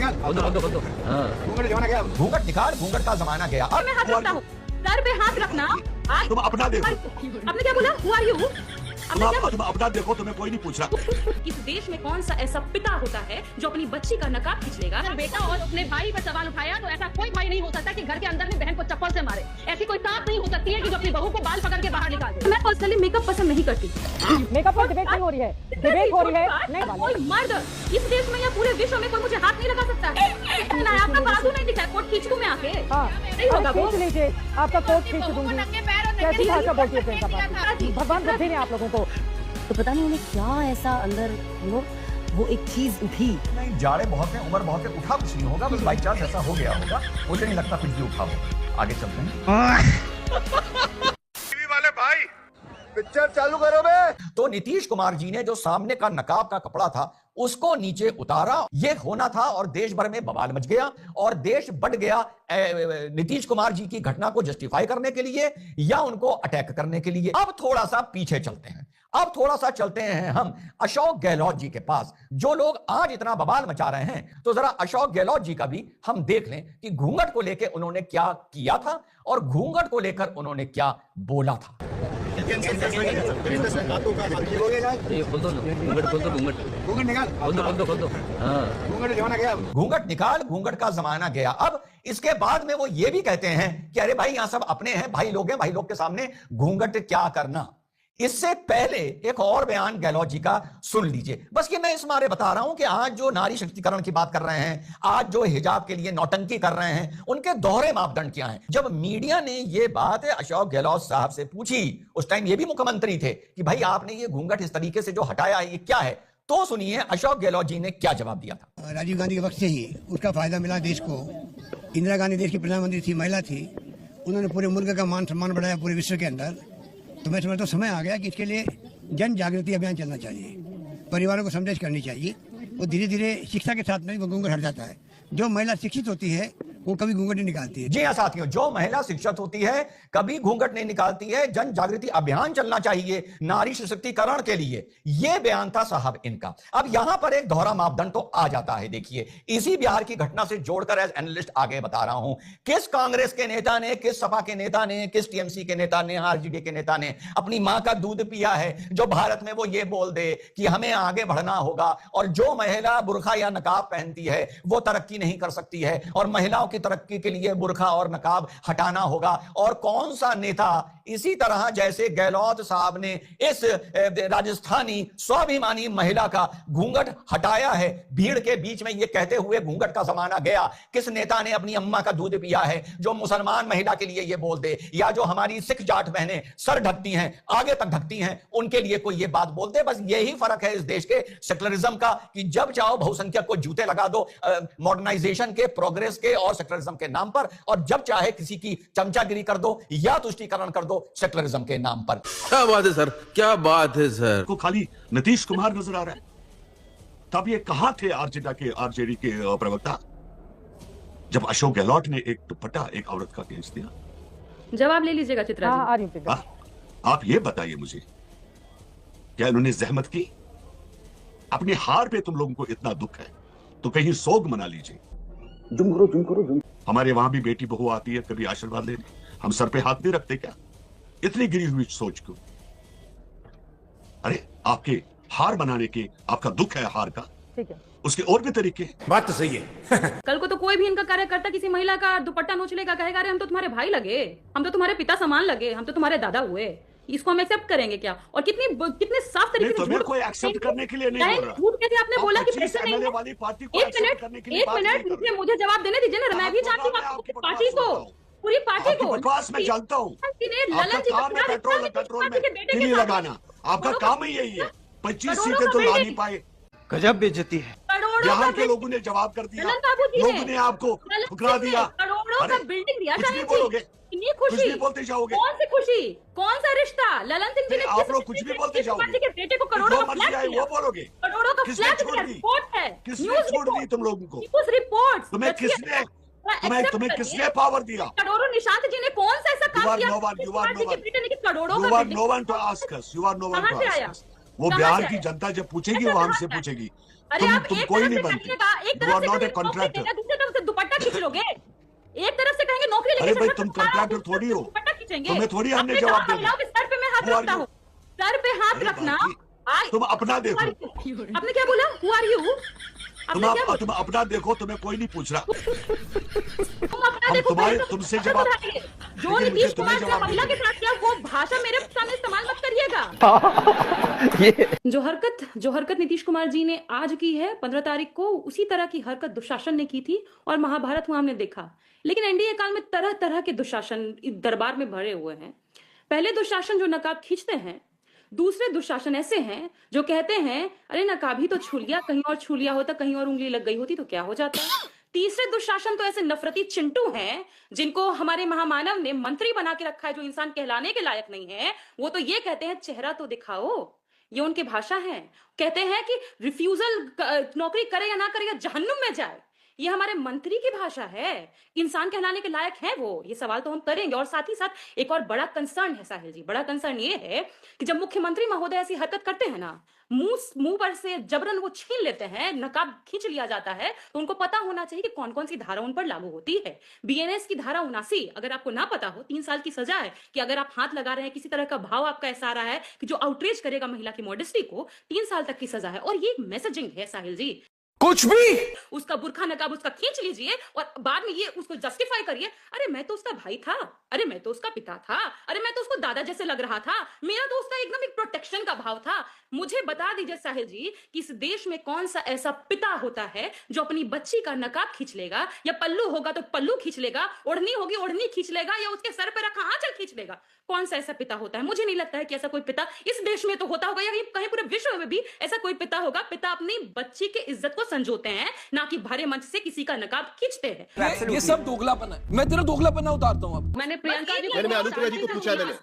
क्या? घूंघट जमाना गया, घूंघट निकाल, घूंघट का जमाना गया। अब मैं हाथ रखता हूँ, सर पे हाथ रखना। तुम अपना देखो। आपने क्या बोला? Who are you? तुम अपना देखो, तुम्हें कोई नहीं पूछ रहा। इस देश में कौन सा ऐसा पिता होता है जो अपनी बच्ची का नकाब खींच लेगा? अगर बेटा और अपने भाई पर सवाल उठाया तो ऐसा कोई भाई नहीं हो सकता कि घर के अंदर में बहन को चप्पल से मारे। ऐसी कोई सास नहीं हो सकती है कि जो अपनी बहू को बाल पकड़ के बाहर निकाल दे। मैं पर्सनली मेकअप पसंद नहीं करती। मेकअप पर डिबेट नहीं हो रही है, डिबेट हो रही है नहीं वाली। कोई मर्द इस देश में या पूरे विश्व में कोई मुझे हाथ नहीं लगा सकता है। आपका बाजू नहीं दिखा, कोट खींच दूं मैं आके? नहीं होगा वो। खींच लीजिए, आपका कोट खींच दूंगी। कैसी भाषा बोलती है प्रियंका गांधी? भगवान बुद्धि ने आप लोगों को। तो पता नहीं उन्हें क्या ऐसा अंदर वो एक चीज उठी। नहीं, जाड़े बहुत है, उम्र बहुत है, उठा कुछ नहीं होगा, बस बाई चांस ऐसा हो गया होगा। मुझे नहीं लगता कुछ भी उठा होगा। आगे चलते हैं। टीवी वाले भाई, पिक्चर चालू करो बे। तो नीतीश कुमार जी ने जो सामने का नकाब का कपड़ा था उसको नीचे उतारा, ये होना था और देश भर में बवाल मच गया और देश बढ़ गया नीतीश कुमार जी की घटना को जस्टिफाई करने के लिए या उनको अटैक करने के लिए। अब थोड़ा सा पीछे चलते हैं, अब थोड़ा सा चलते हैं हम अशोक गहलोत जी के पास। जो लोग आज इतना बवाल मचा रहे हैं, तो जरा अशोक गहलोत जी का भी हम देख लें कि घूंघट को लेकर उन्होंने क्या किया था और घूंघट को लेकर उन्होंने क्या बोला था। घूंघट निकाल, घूंघट का जमाना गया। अब इसके बाद में वो ये भी कहते हैं कि अरे भाई यहां सब अपने हैं, भाई लोग हैं, भाई लोग के सामने घूंघट क्या करना। इससे पहले एक और बयान गहलोत जी का सुन लीजिए। बस ये मैं इस मारे बता रहा हूं कि आज जो नारी शक्तिकरण की बात कर रहे हैं, आज जो हिजाब के लिए नौटंकी कर रहे हैं, उनके दोहरे मापदंड क्या हैं। जब मीडिया ने ये बात अशोक गहलोत साहब से पूछी, उस टाइम ये भी मुख्यमंत्री थे, कि भाई आपने ये घूंघट इस तरीके से जो हटाया है ये क्या है, तो सुनिए अशोक गहलोत जी ने क्या जवाब दिया था। राजीव गांधी के वक्त से ही उसका फायदा मिला देश को। इंदिरा गांधी देश की प्रधानमंत्री थी, महिला थी, उन्होंने पूरे मुल्क का मान सम्मान बढ़ाया पूरे विश्व के अंदर। तो मैं समझता हूँ समय आ गया कि इसके लिए जन जागृति अभियान चलना चाहिए, परिवारों को समझ करनी चाहिए। वो धीरे धीरे शिक्षा के साथ में वो घूंघट हट जाता है। जो महिला शिक्षित होती है वो कभी घूंघट नहीं निकालती है। जी हाँ साथियों, जो महिला शिक्षित होती है कभी घूंघट नहीं निकालती है। जन जागृति अभियान चलना चाहिए नारी सशक्तिकरण के लिए, यह बयान था साहब इनका। अब यहां पर एक दोहरा मापदंड तो आ जाता है। देखिए, इसी बिहार की घटना से जोड़कर एज एनालिस्ट आगे बता रहा हूं, किस कांग्रेस के नेता ने, किस सपा के नेता ने, किस टीएमसी के नेता ने, आरजेडी के नेता ने अपनी मां का दूध पिया है जो भारत में वो ये बोल दे कि हमें आगे बढ़ना होगा और जो महिला बुर्खा या नकाब पहनती है वो तरक्की नहीं कर सकती है और महिलाओं की तरक्की के लिए बुर्खा और नकाब हटाना होगा। और कौन सा नेता इसी तरह जैसे गहलोत साहब ने इस राजस्थानी स्वाभिमानी महिला का घूंघट हटाया है, भीड़ के बीच में ये कहते हुए घूंघट का जमाना गया। किस नेता ने अपनी अम्मा का दूध पिया है जो मुसलमान महिला के लिए ये बोल दे, या जो हमारी सिख जाट बहनें सर ढकती हैं, आगे तक ढकती हैं, उनके लिए कोई ये बात बोल दे। बस यही फर्क है इस देश के सेक्युलरिज्म का कि जब चाहो बहुसंख्यक को जूते लगा दो मॉडर्नाइजेशन के, प्रोग्रेस के और सेक्युलरिज्म के नाम पर, और जब चाहे किसी की चमचागिरी कर दो या तुष्टीकरण कर दो सेक्युलरिज्म के नाम पर। क्या बात है सर, क्या बात है सर। को खाली नीतीश कुमार नजर आ रहा है। तब ये कहां थे आरजेडी के प्रवक्ता जब अशोक गहलोत ने एक दुपट्टा एक औरत का केस दिया? जवाब ले लीजिएगा चित्रा जी। आप ये बताइए मुझे, क्या इन्होंने जहमत की? अपनी हार पे तुम लोगों को इतना दुख है तो कहीं सोग मना लीजिए। जुम करो। हमारे वहां भी बेटी बहू आती है कभी आशीर्वाद लेने, हम सर पे हाथ नहीं रखते क्या? इतनी गिरी हुई सोच क्यों? अरे आपके हार बनाने के, आपका दुख है हार का, ठीक है, उसके और भी तरीके। बात तो सही है। कल को तो कोई भी इनका कार्यकर्ता किसी महिला का दुपट्टा नोच लेगा, कहेगा अरे हम तो तुम्हारे भाई लगे, हम तो तुम्हारे पिता समान लगे, हम तो तुम्हारे दादा हुए। इसको हम एक्सेप्ट करेंगे क्या? और कितने साफ तरीके से झूठ, कोई एक्सेप्ट करने के लिए नहीं बोल रहा। झूठ कैसे आपने बोला कि प्रेशर नहीं है? वाली पार्टी को एक्सेप्ट करने के लिए एक मिनट मुझे जवाब देने दीजिए ना। मैं भी जानती हूँ आपकी पार्टी को, पूरी पार्टी को। बकवास मैं जानता हूँ। पेट्रोल में तिली लगाना आपका काम ही यही है। 25 सीटें तो ला नहीं पाए। गजब बेइज्जती है। यहाँ के लोगों ने जवाब कर दिया, लोगों ने आपको ठुकरा दिया। करोड़ों का बिल्डिंग दिया। कुछ नहीं बोलोगे, कितनी खुशी बोलते जाओगे। कौन सी खुशी, कौन सा रिश्ता? ललन सिंह जी ने आप लोग कुछ भी बोलते जाओगे। के बेटे को करोड़ों का फ्लैट दिया, वो बोलोगे। करोड़ों का किसने फ्लैट छोड़ दी? रिपोर्ट है, किसने छोड़ दी तुम लोगों को? रिपोर्ट तुम्हें किसने पावर दिया? करोड़ों। निशांत जी ने कौन सा ऐसा काम किया? You are no one to ask us. You are no one to ask us. वो कहाँ बिहार से की है? जनता जब पूछेगी ऐसा वो कहाँ हमसे से है? पूछेगी। अरे आप तुम एक कोई तरफ नहीं से बनते, कहिएगा, एक यू तरफ आर से नॉट ए कहेंगे नौकरी कॉन्ट्रैक्टर। देगा, दूसरी तरफ से दुपट्टा खींच लोगे। एक तरफ से कहेंगे नौकरी लेके अरे भाई चलना, तुम तो सारा कॉन्ट्रैक्टर दूसरी थोड़ी तरफ हो, से दुपट्टा खींचेंगे। तुम्हें थोड़ी हमने आपने जवाब कहा देना। महिलाओं के सर पे मैं हाथ Who are रखता you? हूँ, सर पे हाथ अरे रखना। बाकी तुम अपना देखो, आपने क्या बोला? Who are you? आपने क्या बोला? तुम अपना देखो, तुम्हें कोई नहीं पूछ रहा। तुम अपना हम देखो, तुम्हारे- पहले तो तुमसे भाषा जवाब- सुधारिए। जो लेकिन मुझे नीतीश तुम्हें कुमार जो जवाब महिला के देना साथ किया वो भाषा मेरे सामने इस्तेमाल मत करिएगा। जो हरकत नीतीश कुमार जी ने आज की है 15 तारीख को, उसी तरह की हरकत दुशासन ने की थी और महाभारत में हमने देखा। लेकिन एनडीए काल में तरह तरह के दुशासन इस दरबार में भरे हुए हैं। पहले दुशासन जो नकाब खींचते हैं, दूसरे दुशासन ऐसे हैं जो कहते हैं अरे नकाब ही तो छू लिया, कहीं और छू लिया होता, कहीं और उंगली लग गई होती तो क्या हो जाता। तीसरे दुशासन तो ऐसे नफरती चिंटू हैं जिनको हमारे महामानव ने मंत्री बना के रखा है, जो इंसान कहलाने के लायक नहीं है। वो तो ये कहते हैं चेहरा तो दिखाओ, ये उनकी भाषा है। कहते हैं कि रिफ्यूजल नौकरी करे या ना करे या जहन्नुम में जाए, ये हमारे मंत्री की भाषा है। इंसान कहलाने के लायक है वो? ये सवाल तो हम करेंगे। और साथ ही साथ एक और बड़ा कंसर्न है साहिल जी, बड़ा कंसर्न ये है कि जब मुख्यमंत्री महोदय ऐसी हरकत करते हैं ना, मुंह पर से जबरन वो छीन लेते हैं, नकाब खींच लिया जाता है, तो उनको पता होना चाहिए कि कौन कौन सी धारा उन पर लागू होती है। बीएनएस की धारा 79, अगर आपको ना पता हो, 3 साल की सजा है कि अगर आप हाथ लगा रहे हैं, किसी तरह का भाव आपका ऐसा आ रहा है कि जो आउटरीच करेगा महिला की मॉडेस्टी को, 3 साल तक की सजा है। और ये मैसेजिंग है साहिल जी, कुछ भी उसका बुरखा नकाब उसका खींच लीजिए और बाद में ये उसको जस्टिफाई करिए, अरे मैं तो उसका भाई था, अरे मैं तो उसका पिता था, अरे मैं तो उसको दादा जैसे लग रहा था, मेरा तो उसका एकदम एक प्रोटेक्शन का भाव था। मुझे बता दीजिए साहिल जी कि इस देश में कौन सा ऐसा पिता होता है जो अपनी बच्ची का नकाब खींच लेगा, या पल्लू होगा तो पल्लू खींच लेगा, ओढ़नी होगी ओढ़नी खींच लेगा, या उसके सर पे रखा आंचल खींच लेगा। कौन सा ऐसा पिता होता है? मुझे नहीं लगता है कि ऐसा कोई पिता इस देश में तो होता होगा, या कहीं पूरे विश्व में भी ऐसा कोई पिता होगा। पिता अपनी बच्ची की इज्जत को संजोते हैं, ना कि भरे मंच से किसी का नकाब खींचते हैं। ये सब दोगलापन है। मैं तेरा दोगलापन उतारता हूँ अब। मैंने प्रियंका जी मैंने अनुप्रिया जी को पूछा मैंने।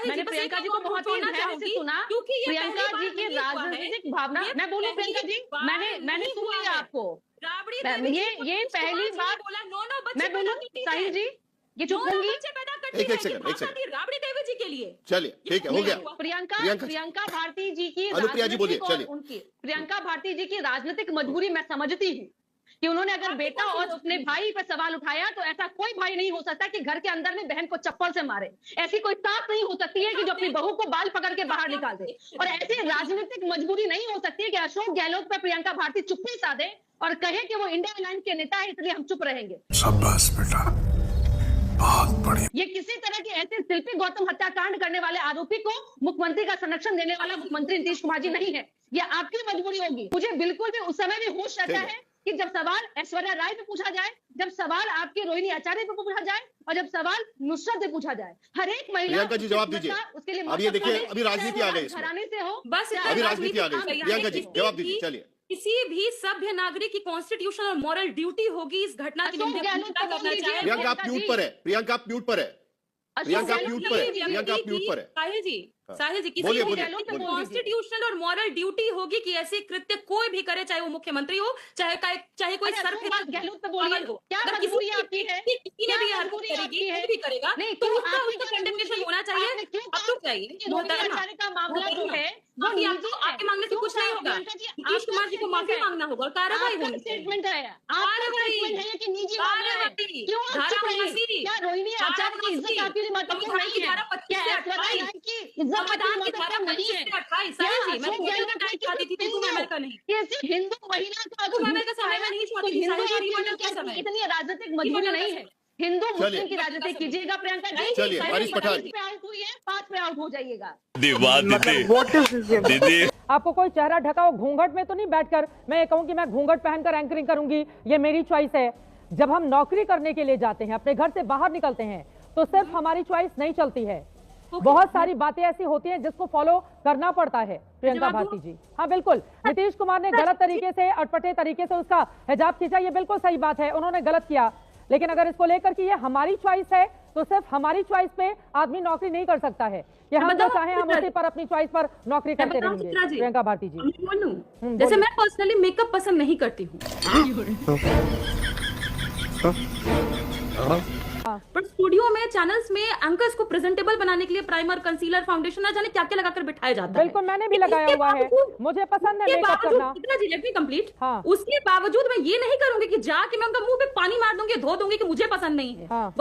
मैंने प्रियंका जी को बहुत ही ध्यान से सुना, क्योंकि ये प्रियंका जी की राजनीतिक भावना, मैं बोलूं प्रियंका जी, मैंने सुन लिया आपको। ये पहली बार बोला, नो मैं बोलूं साहिल जी, ये चुप होंगी? एक सेकंड राबड़ी देवी जी के लिए। चलिए ठीक है, हो गया। प्रियंका भारती जी की अनुप्रिया जी बोलिए, चलिए। उनकी प्रियंका भारती जी की राजनीतिक मजबूरी मैं समझती हूँ कि उन्होंने अगर बेटा और अपने भाई पर सवाल उठाया, तो ऐसा कोई भाई नहीं हो सकता कि घर के अंदर में बहन को चप्पल से मारे। ऐसी कोई सास नहीं हो सकती है कि जो अपनी बहू को बाल पकड़ के बाहर निकाल दे। और ऐसी राजनीतिक मजबूरी नहीं हो सकती है कि अशोक गहलोत पर प्रियंका भारती चुप्पी साधे और कहे कि वो इंडिया अलायंस के नेता है, इसलिए हम चुप रहेंगे। शाबाश बेटा, बहुत बढ़िया। ये किसी तरह के ऐसे शिल्पी गौतम हत्याकांड करने वाले आरोपी को मुख्यमंत्री का संरक्षण देने वाला मुख्यमंत्री नीतीश कुमार जी नहीं है। ये आपकी मजबूरी होगी। मुझे बिल्कुल भी उस समय भी होश रहता है कि जब सवाल ऐश्वर्या राय पे पूछा जाए, जब सवाल आपके रोहिणी आचार्य पे पूछा जाए, और जब सवाल नुसरत पे पूछा जाए, हर एक महिला प्रियंका जी जवाब दीजिए। उसके लिए अब ये देखिए, अभी राजनीति आ गई इसमें। घराने से हो, बस अभी राजनीति आ गई। प्रियंका जी जवाब दीजिए, चलिए। किसी भी सभ्य नागरिक की कॉन्स्टिट्यूशनल और मॉरल ड्यूटी होगी इस घटना की अशोक गहलोत निंदा को करना बोल चाहिए। प्रियंका आप म्यूट पर है, प्रियंका आप म्यूट पर है, प्रियंका आप म्यूट पर है, प्रियंका आप म्यूट पर है। साहिल जी किसी बोलिए, भी बोलिए, गहलोत बोलिए। कॉन्स्टिट्यूशनल और मॉरल ड्यूटी होगी कि ऐसे कृत्य कोई भी करे, चाहे वो मुख्यमंत्री हो, चाहे कोई अरे सरफराज अशोक गहलोत पे बोलिए। हो। क्या अगर मजबूरी आपकी है? किसी ने भी क्या हरकत मजबूरी करेगी, आपकी है? कोई भी करेगा, नहीं, तो क्यों उसका आपकी उसका क्या कंडेमनेशन मजबूरी? होना चाहिए। आपने क्यों अब तो चाहिए रोहिणी मोहतरमा, आचार्य का मामला जो है वो बाकी निजी है। आपके मांगने से कुछ नहीं होगा। प्रियंका जी, नीतीश कुमार जी को माफी मांगना होगा और कार्रवाई होनी चाहिए। स्टेटमेंट है, आपका स्टेटमेंट है कि निजी मामला है। क्यों आप चुप रही? क्या रोहिणी आचार्य की इज्जत आपके लिए महत्वपूर्ण नहीं है? क्या ऐश्वर्या राय की इज्जत आपके लिए महत्वपूर्ण नहीं है? क्या अशोक गहलोत ने हिंदू महिला को अगर तो हिंदू की इतनी राजनीतिक मजबूरी नहीं है। हिंदू मुस्लिम की राजनीति कीजिएगा प्रियंका जी। चलिए, बारिश पठान। 5 पे आउट हुई है, 5 पे आउट हो जाइएगा। आपको कोई चेहरा ढका हो, घूंघट में तो नहीं बैठकर मैं ये कहूं कि मैं घूंघट पहनकर एंकरिंग करूंगी, ये मेरी चॉइस है। जब हम नौकरी करने के लिए जाते हैं, अपने घर से बाहर निकलते हैं, तो सिर्फ हमारी चॉइस नहीं चलती है, बहुत सारी बातें ऐसी होती हैं जिसको फॉलो करना पड़ता है। प्रियंका भारती जी, हाँ बिल्कुल, नीतीश कुमार ने गलत तरीके से, अटपटे तरीके से उसका हिजाब खींचा, ये बिल्कुल सही बात है, उन्होंने गलत किया। लेकिन अगर इसको लेकर कि ये हमारी चॉइस है, तो सिर्फ हमारी चॉइस पे आदमी नौकरी नहीं कर सकता है कि हम जो चाहें हम उसी पर अपनी चॉइस पर नौकरी करते रहेंगे। प्रियंका भारती जी, जैसे मैं पर्सनली मेकअप पसंद नहीं करती हूँ, पर स्टूडियो टीवियों में, चैनल्स में एंकर्स को प्रेजेंटेबल बनाने के लिए प्राइमर, कंसीलर, फाउंडेशन ना जाने क्या क्या लगाकर बिठाया जाता है। बिल्कुल, मैंने भी लगाया हुआ है, मुझे पसंद है मेकअप करना। Chitra ji, let me complete. हाँ। उसके बावजूद मैं ये नहीं करूंगी कि जाके मैं उनका मुंह पे पानी मार दूंगी, धो दूंगी कि मुझे पसंद नहीं है। हाँ।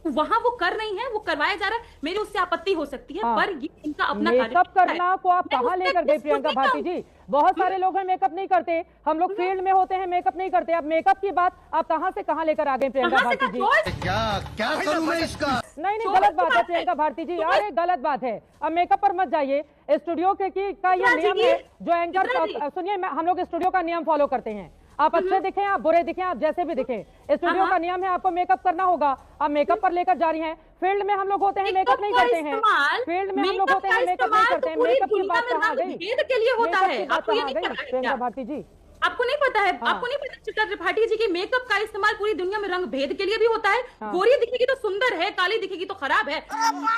वहां वो कर रही है, वो करवाया जा रहा है, मेरी उससे आपत्ति हो सकती है, हाँ। पर ये इनका अपना मेकअप करना को आप कहाँ लेकर गए प्रियंका भारती जी? बहुत सारे लोग हैं मेकअप नहीं करते, हम लोग फील्ड में होते हैं मेकअप नहीं करते। अब मेकअप की बात आप कहाँ से कहाँ लेकर आ गए प्रियंका भारती जी? क्या करूं मैं इसका? नहीं, गलत बात है प्रियंका भारती जी, अरे गलत बात है। अब मेकअप पर मत जाइए। स्टूडियो का ये नियम है जो एंकर, सुनिए, हम लोग स्टूडियो का नियम फॉलो करते हैं। आप अच्छे दिखें, आप बुरे दिखें, आप जैसे भी दिखें, स्टूडियो का नियम है आपको मेकअप करना होगा। आप मेकअप पर लेकर जा रही हैं। फील्ड में हम लोग होते हैं मेकअप नहीं करते हैं, फील्ड में हम लोग होते हैं मेकअप नहीं करते हैं। मेकअप की बात कहाँ गई? के लिए होता है, आपको ये नहीं पता है प्रियंका क्या? भारती जी, आपको नहीं पता है? हाँ। आपको नहीं पता चित्रा त्रिपाठी जी की मेकअप का इस्तेमाल पूरी दुनिया में रंग भेद के लिए भी होता है। हाँ। गोरी दिखेगी तो सुंदर है, काली दिखेगी तो खराब है। हाँ।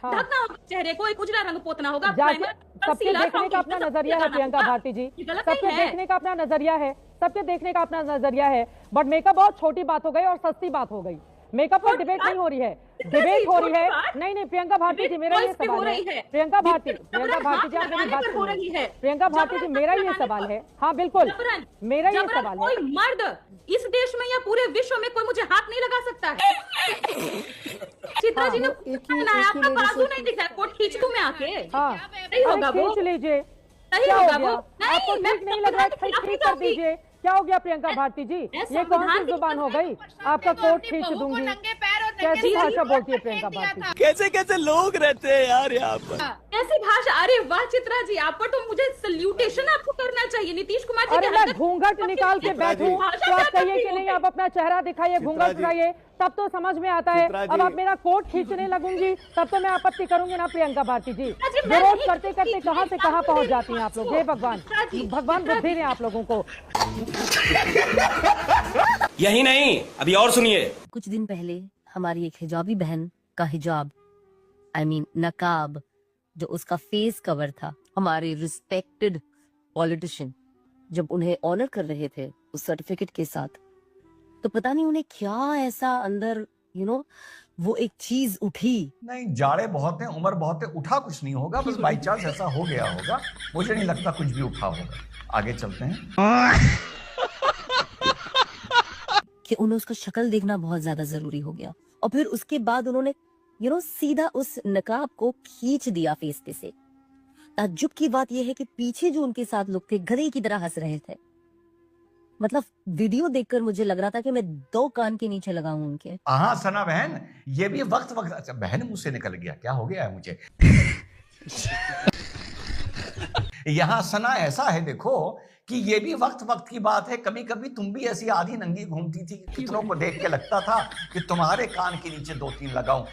ढकना होगा चेहरे को, एक उजला रंग पोतना होगा। सबके देखने का अपना नजरिया है प्रियंका भारती जी, सबके देखने का अपना नजरिया है, सबके देखने का अपना नजरिया है। बट मेकअप बहुत छोटी बात हो गई और सस्ती बात हो गई। मेकअप पर डिबेट नहीं हो रही है, डिबेट हो रही है। नहीं प्रियंका भारती जी, मेरा ये सवाल है। प्रियंका भारती जी, आप मेरी बात सुनिए। प्रियंका भारती जी, मेरा ये सवाल है। हाँ बिल्कुल, मेरा ये सवाल है। कोई मर्द इस देश में या पूरे विश्व में कोई मुझे हाथ नहीं लगा सकता है। चित्रा जी ने बनाया, आपका बाजू नहीं दिख रहा, कोट खींच दूं मैं आके? हाँ, सही होगा वो, खींच लीजिए। सही क्या होगा हो वो। गया? आपको ठीक नहीं लग रहा है, ठीक कर दीजिए। क्या हो गया प्रियंका भारती जी? ये कौन सी जुबान हो गई? आपका कोट खींच दूंगी। कैसी भाषा बोलती है प्रियंका भारती जी? कैसे कैसे लोग रहते हैं यार यहाँ पर। ऐसी भाषा, अरे वाह चित्रा जी, आप पर तो मुझे सल्यूटेशन आपको करना चाहिए। नीतीश कुमार जी अरे की मैं हरकत- घूंघट निकाल के बैठूं तो आप कहिए कि नहीं, आप अपना चेहरा दिखाइए, घूंघट उठाइए, तब तो समझ में आता है। अब आप मेरा कोट खींचने लगूंगी तब तो मैं आपत्ति करूंगी ना प्रियंका भारती जी। विरोध करते करते कहां से कहां पहुंच जाती हैं आप लोग। हे भगवान, भगवान बुद्धि दें आप लोगों को। यही नहीं, अभी और सुनिए। कुछ दिन पहले हमारी एक हिजाबी बहन का हिजाब, नकाब, जो उसका फेस कवर था, हमारे रिस्पेक्टेड पॉलिटिशियन जब उन्हें ऑनर कर रहे थे उस सर्टिफिकेट के साथ, तो पता नहीं उन्हें क्या ऐसा अंदर वो एक चीज उठी। नहीं, जाड़े बहुत हैं, उम्र बहुत है, उठा कुछ नहीं होगा, बस बाई चांस ऐसा हो गया होगा। मुझे नहीं लगता कुछ भी उठा होगा। आगे चलते हैं। कि उन्हें उसका शक्ल देखना बहुत ज्यादा जरूरी हो गया, और फिर उसके बाद उन्होंने सीधा उस नकाब को खींच दिया फेस पे से। ताज्जुब की बात यह है कि पीछे जो उनके साथ लोग थे गधे की तरह हंस रहे थे। मतलब वीडियो देखकर मुझे लग रहा था कि मैं 2 कान के नीचे लगाऊं उनके। हाँ सना बहन, ये भी वक्त अच्छा, बहन मुझसे निकल गया, क्या हो गया है मुझे। यहाँ सना ऐसा है, देखो कि ये भी वक्त की बात है। कभी कभी तुम भी ऐसी आधी नंगी घूमती थी, कितनों को देख के लगता था कि तुम्हारे कान के नीचे 2-3 लगाऊं।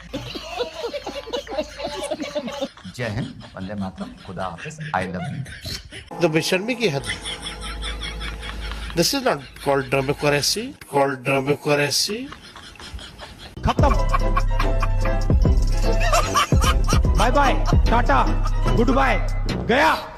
जय हिंद, वंदे मातरम, खुदा हाफिज, आई लव यू। तो बेशर्मी की हद। This is not called democracy, खत्म। Bye bye, tata, goodbye, गया।